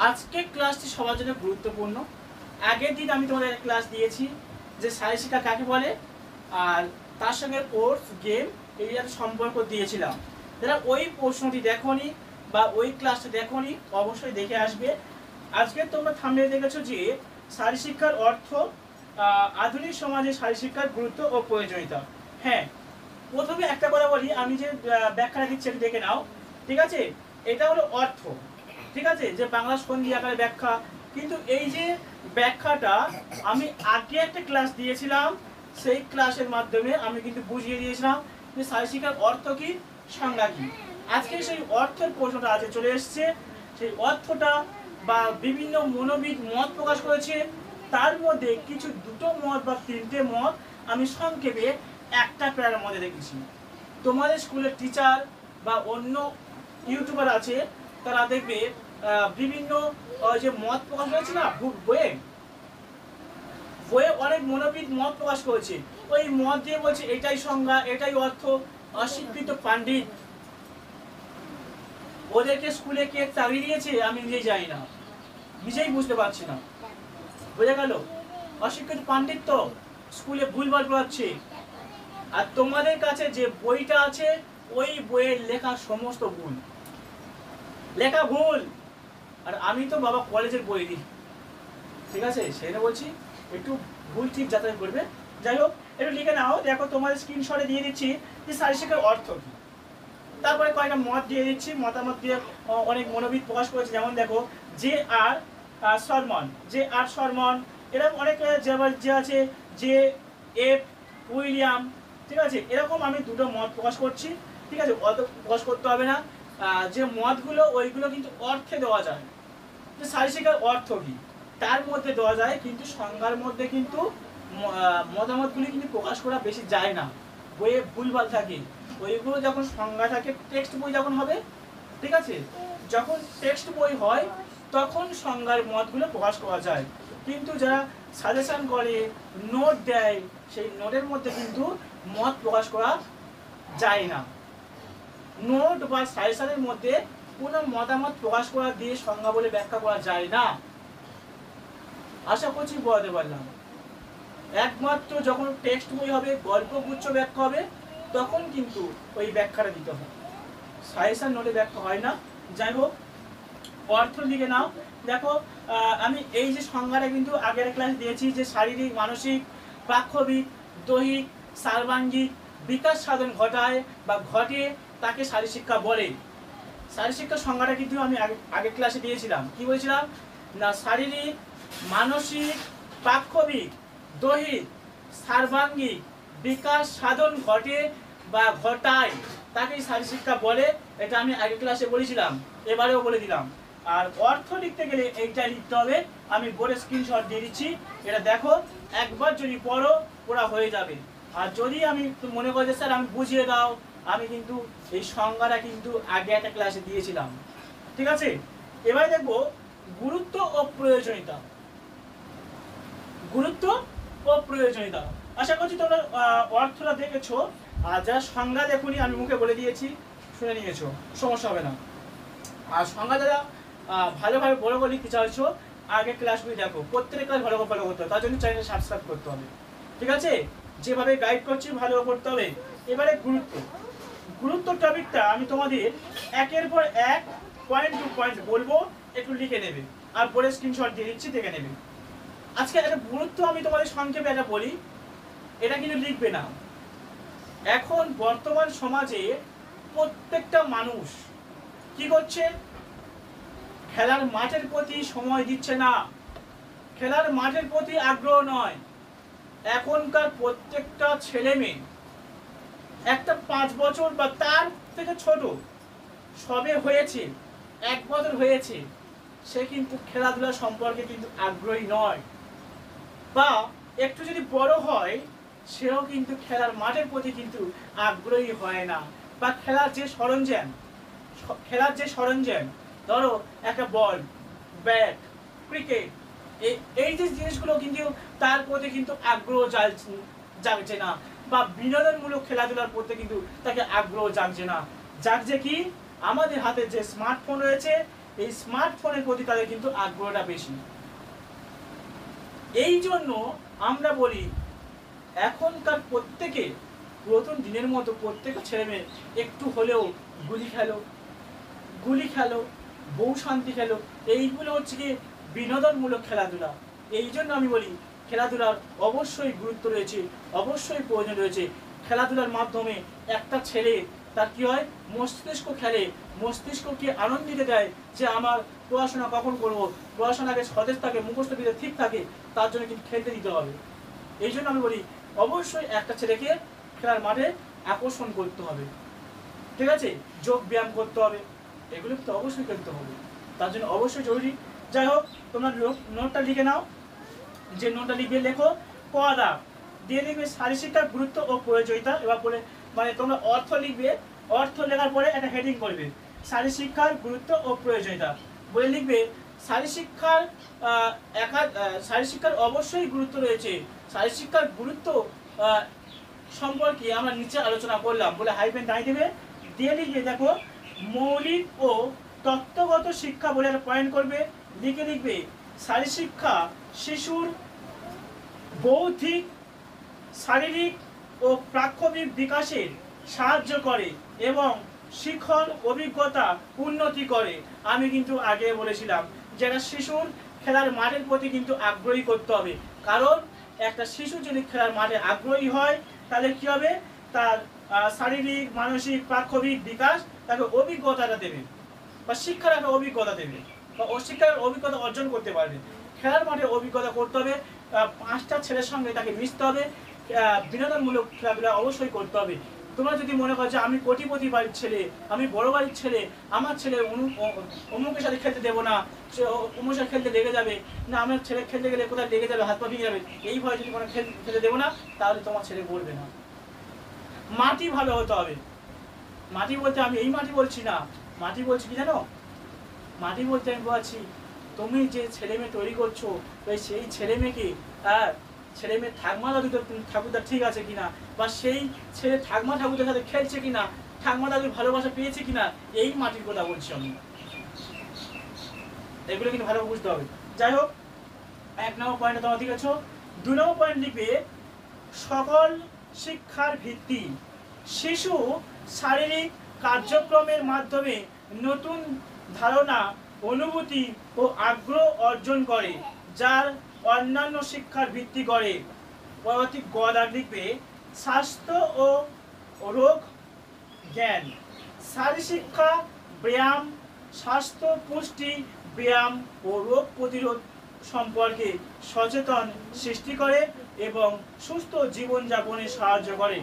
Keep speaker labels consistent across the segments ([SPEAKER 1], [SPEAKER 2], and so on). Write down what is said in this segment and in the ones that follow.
[SPEAKER 1] আজকে ক্লাসটি সবার জন্য গুরুত্বপূর্ণ। আগের দিন আমি তোমাদের একটা ক্লাস দিয়েছি যে শারীরিক শিক্ষা কাকে বলে, আর তার সঙ্গে কোর্স গেম এই একটা সম্পর্ক দিয়েছিলাম। যারা ওই প্রশ্নটি দেখোনি বা ওই ক্লাসটা দেখোনি অবশ্যই দেখে আসবে। আজকে তোমরা থাম্বনেলে দেখেছো যে শারীরিক শিক্ষার অর্থ, আধুনিক সমাজে শারীরিক শিক্ষার গুরুত্ব ও প্রয়োজনীয়তা। হ্যাঁ, প্রথমে একটা কথা বলি, আমি যে ব্যাখ্যাটা দিচ্ছি এটা দেখে নাও, ঠিক আছে? এটা হলো অর্থ, ঠিক আছে, যে বাংলা সন্ধি আকারে ব্যাখ্যা। কিন্তু এই যে ব্যাখ্যাটা আমি আগে একটা ক্লাস দিয়েছিলাম, সেই ক্লাসের মাধ্যমে আমি কিন্তু বুঝিয়ে দিয়েছিলাম যে শারীরিক শিক্ষার অর্থ কি, সংজ্ঞা কি। আজকে সেই অর্থের প্রশ্নটা আজকে চলে এসছে। সেই অর্থটা বা বিভিন্ন মনোবিদ মত প্রকাশ করেছে, তার মধ্যে কিছু দুটো মত বা তিনটে মত আমি সংক্ষেপে একটা প্যারার মধ্যে দেখেছি। তোমাদের স্কুলের টিচার বা অন্য ইউটিউবার আছে, তারা দেখবে বিভিন্ন যে মত প্রকাশ করেছে না বইয়ে বইয়ে অনেক মনোবিদ মত প্রকাশ করেছে। ওই মত দিয়ে বলছে এটাই সংজ্ঞা, এটাই অর্থ। অশিক্ষিত পাণ্ডিত, ওদেরকে স্কুলে কে চাকরি দিয়েছে আমি নিজেই জানি না, নিজেই বুঝতে পারছি না। বোঝা গেল? অশিক্ষিত পাণ্ডিত তো স্কুলে ভুলভাল পড়াচ্ছে। আর তোমাদের কাছে যে বইটা আছে ওই বইয়ের লেখা সমস্ত ভুল, লেখা ভুল। আর আমি তো বাবা কলেজের বই দিই, ঠিক আছে? সেটা বলছি একটু ভুল ঠিক যাচাই করবে। যাই হোক, একটু লিখে নাও। দেখো তোমাদের স্ক্রিনশটে দিয়ে দিচ্ছি যে শারীরিক শিক্ষার অর্থ কি। তারপরে কয়েকটা মত দিয়ে দিচ্ছি, মতামত দিয়ে অনেক মনোবিদ প্রকাশ করেছে। যেমন দেখো জে আর শর্মন, জে আর শর্মন, এরকম অনেক যে আছে যে এফ উইলিয়াম, ঠিক আছে? এরকম আমি দুটো মত প্রকাশ করছি, ঠিক আছে? অত প্রকাশ করতে হবে না। যে মতগুলো ওইগুলো কিন্তু অর্থে দেওয়া যায়, যে শারীরিক শিক্ষার অর্থ কি তার মধ্যে দেওয়া যায়, কিন্তু সংজ্ঞার মধ্যে কিন্তু মতামতগুলি কিন্তু প্রকাশ করা বেশি যায় না, বইয়ে ভুলভাল থাকে। ওইগুলো যখন সংজ্ঞা থাকে, টেক্সট বই যখন হবে, ঠিক আছে, যখন টেক্সট বই হয় তখন সংজ্ঞার মতগুলো প্রকাশ করা যায়। কিন্তু যারা সাজেশন করে, নোট দেয়, সেই নোটের মধ্যে কিন্তু মত প্রকাশ করা যায় না। নোট বা সাজেশনের মধ্যে কোনো মতামত প্রকাশ করা দিয়ে সংজ্ঞা বলে ব্যাখ্যা করা যায় না। আশা করছি বোঝাতে পারলাম। একমাত্র যখন টেক্সট বই হবে, গল্পগুচ্ছ ব্যাখ্যা হবে, তখন কিন্তু ওই ব্যাখ্যাটা দিতে হয়, সাজেশন নোটে ব্যাখ্যা হয় না। যাই হোক, অর্থ লিখে নাও। দেখো আমি এই যে সংজ্ঞাটা কিন্তু আগের ক্লাস দিয়েছি, যে শারীরিক, মানসিক, প্রাক্ষবিক, দৈহিক, সার্বাঙ্গিক বিকাশ সাধন ঘটায় বা ঘটে, তাকে শারীরিক শিক্ষা বলে। শারীরিক শিক্ষার সংজ্ঞাটা কিন্তু আমি আগের ক্লাসে দিয়েছিলাম। কি বলছিলাম না, শারীরিক, মানসিক, প্রাক্ষবিক, দৈহিক, সার্বাঙ্গিক বিকাশ সাধন ঘটে বা ঘটায়, তাকে শারীরিক শিক্ষা বলে। এটা আমি আগের ক্লাসে বলেছিলাম, এবারেও বলে দিলাম। আর অর্থ লিখতে গেলে এইটাই লিখতে হবে। আমি বোর্ডে স্ক্রিনশট দিয়ে দিচ্ছি, এটা দেখো, একবার যদি পড়ো ওরা হয়ে যাবে। আর যদি আমি মনে করি যে স্যার আমি বুঝিয়ে দাও, আমি কিন্তু এই সংজ্ঞাটা কিন্তু আগে একটা ক্লাসে দিয়েছিলাম, ঠিক আছে? এবারে দেখবো গুরুত্ব ও প্রয়োজনীয়তা। গুরুত্ব ও প্রয়োজনীয়তা, আশা করছি তোমরা অর্থটা দেখেছো। আর যারা সংজ্ঞা দেখুনি, আমি মুখে বলে দিয়েছি, শুনে নিয়েছো, সমস্যা হবে না। আর সংজ্ঞা যারা ভালোভাবে বড় করে লিখতে চাইছো, আগে ক্লাসগুলি দেখো, প্রত্যেক ক্লাস ভালো করে ফলো করতে হবে, তার জন্য চ্যানেলটা সাবস্ক্রাইব করতে হবে, ঠিক আছে? যেভাবে গাইড করছি ভালো করতে হবে। এবারে গুরুত্ব, গুরুত্ব টপিকটা আমি তোমাদের একের পর এক পয়েন্ট টু পয়েন্ট বলবো, একটু লিখে নেবে। আর পরে স্ক্রিনশট দিয়ে দিচ্ছি, দেখে নেবে। আজকে একটা গুরুত্ব আমি তোমাদের সংক্ষেপে একটা বলি, এটা কিন্তু লিখবে না। এখন বর্তমান সমাজে প্রত্যেকটা মানুষ কি করছে, খেলার মাঠের প্রতি সময় দিচ্ছে না, খেলার মাঠের প্রতি আগ্রহ নয়। এখনকার প্রত্যেকটা ছেলে মেয়ে, একটা 5 বছর বা তার থেকে ছোট সবে হয়েছে, 1 বছর হয়েছে, সে কিন্তু খেলাধুলা সম্পর্কে কিন্তু আগ্রহী নয়। বা একটু যদি বড় হয়, সেও কিন্তু খেলার মাঠের প্রতি কিন্তু আগ্রহী হয় না। বা খেলার যে সরঞ্জাম, ধরো একটা বল, ব্যাট, ক্রিকেট, এই যে জিনিসগুলো কিন্তু তার প্রতি কিন্তু আগ্রহ জাগছে না। বা বিনোদনমূলক খেলাধুলার প্রতি কিন্তু তাকে আগ্রহ জাগছে না। জাগছে কি, আমাদের হাতে যে স্মার্টফোন রয়েছে, এই স্মার্টফোনের প্রতি তাদের কিন্তু আগ্রহটা বেশি। এই জন্য আমরা বলি এখনকার প্রত্যেকে পুরাতন দিনের মতো প্রত্যেকটা ছেলে মেয়ে একটু হলেও গুলি খেলো, বউ শান্তি খেলো, এইগুলো হচ্ছে কি বিনোদনমূলক খেলাধুলা। এই জন্য আমি বলি খেলাধুলার অবশ্যই গুরুত্ব রয়েছে, অবশ্যই প্রয়োজন রয়েছে। খেলাধুলার মাধ্যমে একটা ছেলে তার কি হয়, মস্তিষ্ক খেলে, মস্তিষ্ককে আনন্দিত দেয় যে আমার পড়াশোনা কখন করবো, পড়াশোনাকে সতেজ থাকে, মুখস্থ বিদ্যা ঠিক থাকে, তার জন্য কিন্তু খেলতে দিতে হবে। এই জন্য আমি বলি অবশ্যই একটা ছেলেকে খেলার মাঠে আকর্ষণ করতে হবে, ঠিক আছে, যোগ ব্যায়াম করতে হবে, এগুলো কিন্তু অবশ্যই করতে হবে, তার জন্য অবশ্যই জরুরি। যাই হোক, তোমরা নোটটা লিখে নাও, যে নোটটা লিখবে লেখো পদা দিয়ে লিখবে শারীরশিক্ষার গুরুত্ব ও প্রয়োজনীয়তা। এবার বলে মানে তোমরা অর্থ লিখবে, অর্থ লেখার পরে একটা হেডিং করবে শারীরশিক্ষার গুরুত্ব ও প্রয়োজনীয়তা বলে লিখবে শারীরশিক্ষার শারীরশিক্ষার অবশ্যই গুরুত্ব রয়েছে। শারীরশিক্ষার গুরুত্ব সম্পর্কে আমরা নিচে আলোচনা করলাম বলে হাইফেন দাঁড়িয়ে দেবে, দিয়ে লিখবে দেখো মৌলিক ও তত্ত্বগত শিক্ষা বলে একটা পয়েন্ট করবে, লিখে লিখবে শারীরশিক্ষা শিশুর বৌদ্ধিক, শারীরিক ও প্রাক্ষবিক বিকাশে সাহায্য করে এবং শিখন অভিজ্ঞতা উন্নতি করে। আমি কিন্তু আগে বলেছিলাম যে একটা শিশুর খেলার মাঠের প্রতি কিন্তু আগ্রহী করতে হবে, কারণ একটা শিশু যদি খেলার মাঠে আগ্রহী হয় তাহলে কি হবে, তার শারীরিক মানসিক প্রাক্ষবিক বিকাশ তাকে অভিজ্ঞতাটা দেবে বা শিক্ষার একটা অভিজ্ঞতা দেবে বা শিক্ষার অভিজ্ঞতা অর্জন করতে পারবে। খেলার মাঠে অভিজ্ঞতা করতে হবে, 5টা ছেলের সঙ্গে তাকে মিশতে হবে, বিনোদনমূলক খেলাধুলা অবশ্যই করতে হবে। তোমরা যদি মনে করো যে আমি কোটিপতি বাড়ির ছেলে, আমি বড় বাড়ির ছেলে, আমার ছেলে অমুকের সাথে খেলতে দেবো না, সে অমুকের সাথে খেলতে লেগে যাবে না, আমার ছেলে খেলতে গেলে কোথায় লেগে যাবে, হাত পা ভেঙে যাবে, এই ভয়ে যদি কোনো খেলতে দেবো না, তাহলে তোমার ছেলে বলবে না। মাটি ভালো হতে হবে। মাটি বলতে আমি এই মাটি বলছি না, মাটি বলছি কি জানো, মাটি বলতে আমি বলছি তুমি যে ছেলে মেয়ে তৈরি করছো সেই ছেলে মেয়েকে ছেলে মেয়ে ঠাকমা দাদু ঠাকুরদা ঠিক আছে কিনা, বা সেই ছেলে ঠাকমা ঠাকুরদের সাথে খেলছে কিনা, ঠাকমা দাদুর ভালোবাসা পেয়েছে কিনা, এই মাটির কথা বলছি আমি। এগুলো কিন্তু ভালো বুঝতে হবে। যাই হোক, 1 নম্বর পয়েন্টে তোমরা ঠিক আছো। 2 নম্বর পয়েন্ট লিখবে সকল শিক্ষার ভিত্তি। শিশু শারীরিক কার্যক্রমের মাধ্যমে নতুন ধারণা, অনুভূতি ও আগ্রহ অর্জন করে, যার অন্যান্য শিক্ষার ভিত্তি করে। পরবর্তী গদাগ লিখবে স্বাস্থ্য ও রোগ জ্ঞান। শারীরশিক্ষা ব্যায়াম, স্বাস্থ্য, পুষ্টি, ব্যায়াম ও রোগ প্রতিরোধ সম্পর্কে সচেতন সৃষ্টি করে এবং সুস্থ জীবনযাপনে সাহায্য করে।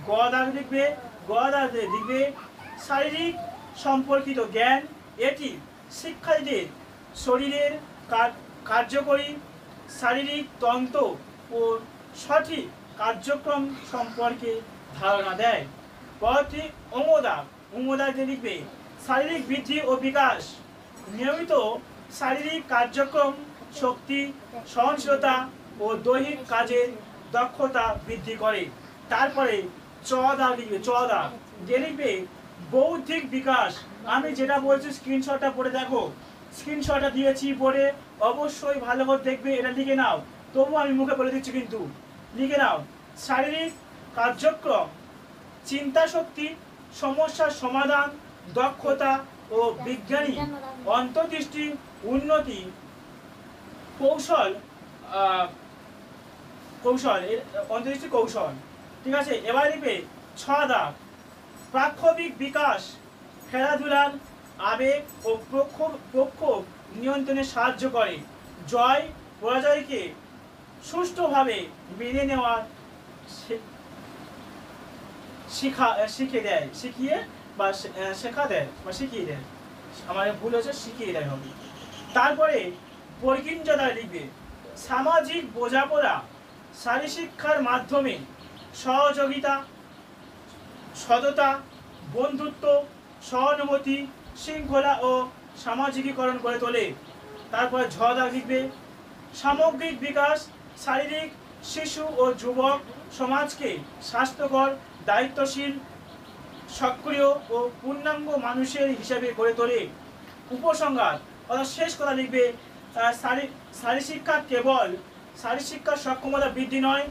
[SPEAKER 1] গদাগ লিখবে শারীরিক সম্পর্কিত জ্ঞান। এটি শিক্ষার্থীদের শরীরের কার্যকরী শারীরিক তন্ত্র ও সঠিক কার্যক্রম সম্পর্কে ধারণা দেয়। পরবর্তী অমোদা লিখবে শারীরিক বৃদ্ধি ও বিকাশ। নিয়মিত শারীরিক কার্যক্রম শক্তি, সহনশীলতা ও দৈহিক কাজের দক্ষতা বৃদ্ধি করে। তারপরে চদা লিখবে বৌদ্ধিক বিকাশ। আমি যেটা বলছি স্ক্রিনশটটা পড়ে দেখো, স্ক্রিনশটটা দিয়েছি পড়ে অবশ্যই ভালো করে দেখবে, এটা লিখে নাও, তবু আমি মুখে বলে দিচ্ছি কিন্তু লিখে নাও। শারীরিক কার্যক্রম, চিন্তা শক্তি, সমস্যার সমাধান, দক্ষতা ও বিজ্ঞানী অন্তর্দৃষ্টি উন্নতি, কৌশল অন্তর্দৃষ্টি কৌশল, ঠিক আছে। এবার লিখবে 6 দাগ প্রাক্ষবিক বিকাশ। খেলাধুলার আবেগ ও প্রক্ষোভ নিয়ন্ত্রণে সাহায্য করে। জয় পরাজয়কে সুষ্ঠুভাবে মেনে নেওয়ার শিখিয়ে দেয় আমার ভুল হচ্ছে শিখিয়ে দেয় হবে। তারপরে পরকিঞ্জদা লিখবে সামাজিক বোঝাপড়া। শারীরশিক্ষার মাধ্যমে সহযোগিতা, সততা, বন্ধুত্ব, সহানুভূতি, শৃঙ্খলা ও সামাজিকীকরণ করে তোলে। তারপরে ঝদা লিখবে সামগ্রিক বিকাশ। শারীরিক শিশু ও যুবক সমাজকে স্বাস্থ্যকর, দায়িত্বশীল, সক্রিয় ও পূর্ণাঙ্গ মানুষের হিসেবে গড়ে তোলে। উপসংহার অর্থাৎ শেষ কথা লিখবে, শারীরশিক্ষা কেবল শারীরশিক্ষার সক্ষমতা বৃদ্ধি নয়,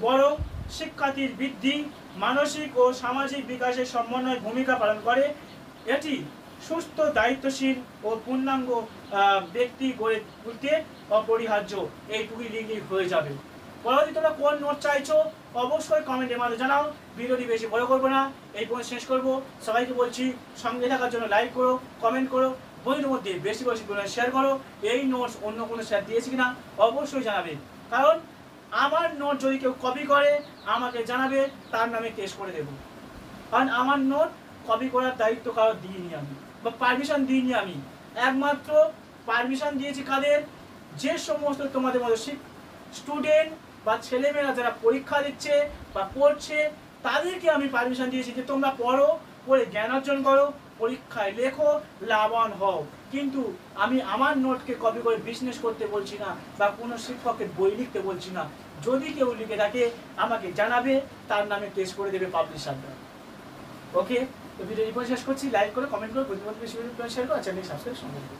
[SPEAKER 1] বরং শিক্ষার্থীর বৃদ্ধি, মানসিক ও সামাজিক বিকাশের সমন্বয় ভূমিকা পালন করে। এটি সুস্থ, দায়িত্বশীল ও পূর্ণাঙ্গ ব্যক্তি গড়ে তুলতে অপরিহার্য। এইটুকুই লিখলেই হয়ে যাবে। পরবর্তী তোমরা কোন নোট চাইছো অবশ্যই কমেন্টের মাধ্যমে জানাও। ভিডিওটি বেশি বড় করবো না, এই পর্যন্ত শেষ করবো। সবাইকে বলছি সঙ্গে থাকার জন্য লাইক করো, কমেন্ট করো, বন্ধুদের মধ্যে বেশি বেশি করে শেয়ার করো। এই নোটস অন্য কোনো স্যার দিয়েছি কিনা অবশ্যই জানাবে, কারণ আমার নোট যদি কেউ কপি করে আমাকে জানাবে, তার নামে কেস করে দেবো। কারণ আমার নোট কপি করার দায়িত্ব কারো দিইনি আমি, বা পারমিশন দিইনি আমি। একমাত্র পারমিশন দিয়েছি কাদের, যে সমস্ত তোমাদের মতো স্টুডেন্ট বা ছেলেমেয়েরা যারা পরীক্ষা দিচ্ছে বা পড়ছে, তাদেরকে আমি পারমিশন দিয়েছি যে তোমরা পড়ো, পড়ে জ্ঞান অর্জন করো, পরীক্ষায় লেখো, লাভবান হও। কিন্তু আমি আমার নোটকে কপি করে বিজনেস করতে বলছি না, বা কোনো শিক্ষকের বই লিখতে বলছি না। যদি কেউ লিখে থাকে আমাকে জানাবে, তার নামে কেস করে দেবে পাবলিশাররা। ওকে, তো ভিডিও শেষ করছি। লাইক করো, কমেন্ট করো, প্রতিবাদ বেশি শেয়ার করো, চ্যানেল সাবস্ক্রাইব করো।